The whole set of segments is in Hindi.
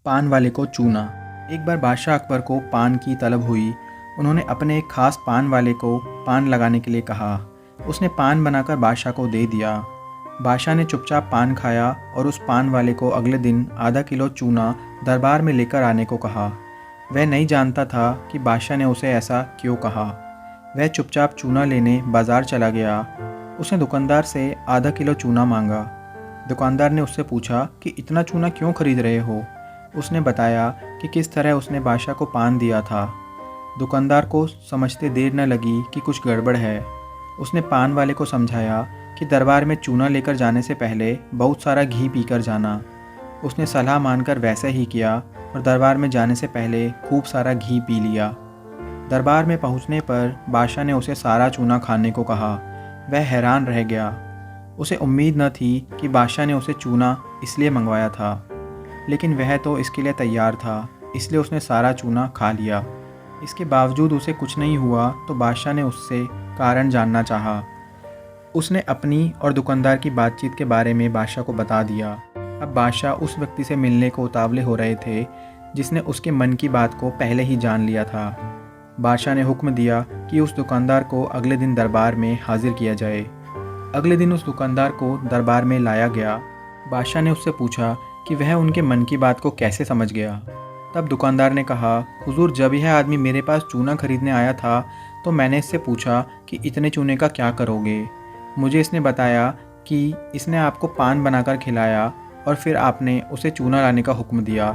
पान वाले को चूना। एक बार बादशाह अकबर को पान की तलब हुई। उन्होंने अपने एक ख़ास पान वाले को पान लगाने के लिए कहा। उसने पान बनाकर बादशाह को दे दिया। बादशाह ने चुपचाप पान खाया और उस पान वाले को अगले दिन आधा किलो चूना दरबार में लेकर आने को कहा। वह नहीं जानता था कि बादशाह ने उसे ऐसा क्यों कहा। वह चुपचाप चूना लेने बाज़ार चला गया। उसने दुकानदार से आधा किलो चूना मांगा। दुकानदार ने उससे पूछा कि इतना चूना क्यों खरीद रहे हो। उसने बताया कि किस तरह उसने बादशाह को पान दिया था। दुकानदार को समझते देर न लगी कि कुछ गड़बड़ है। उसने पान वाले को समझाया कि दरबार में चूना लेकर जाने से पहले बहुत सारा घी पीकर जाना। उसने सलाह मानकर वैसा ही किया और दरबार में जाने से पहले खूब सारा घी पी लिया। दरबार में पहुंचने पर बादशाह ने उसे सारा चूना खाने को कहा। वह हैरान रह गया। उसे उम्मीद न थी कि बादशाह ने उसे चूना इसलिए मंगवाया था, लेकिन वह तो इसके लिए तैयार था, इसलिए उसने सारा चूना खा लिया। इसके बावजूद उसे कुछ नहीं हुआ तो बादशाह ने उससे कारण जानना चाहा। उसने अपनी और दुकानदार की बातचीत के बारे में बादशाह को बता दिया। अब बादशाह उस व्यक्ति से मिलने को उतावले हो रहे थे जिसने उसके मन की बात को पहले ही जान लिया था। बादशाह ने हुक्म दिया कि उस दुकानदार को अगले दिन दरबार में हाजिर किया जाए। अगले दिन उस दुकानदार को दरबार में लाया गया। बादशाह ने उससे पूछा कि वह उनके मन की बात को कैसे समझ गया। तब दुकानदार ने कहा, हुजूर, जब यह आदमी मेरे पास चूना खरीदने आया था तो मैंने इससे पूछा कि इतने चूने का क्या करोगे। मुझे इसने बताया कि इसने आपको पान बनाकर खिलाया और फिर आपने उसे चूना लाने का हुक्म दिया।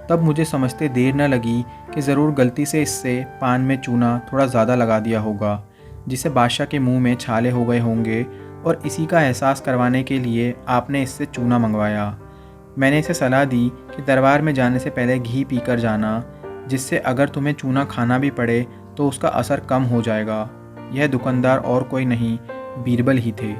तब मुझे समझते देर न लगी कि ज़रूर गलती से इससे पान में चूना थोड़ा ज़्यादा लगा दिया होगा, जिससे बादशाह के मुंह में छाले हो गए होंगे और इसी का एहसास करवाने के लिए आपने इससे चूना मंगवाया। मैंने इसे सलाह दी कि दरबार में जाने से पहले घी पीकर जाना, जिससे अगर तुम्हें चूना खाना भी पड़े तो उसका असर कम हो जाएगा। यह दुकानदार और कोई नहीं, बीरबल ही थे।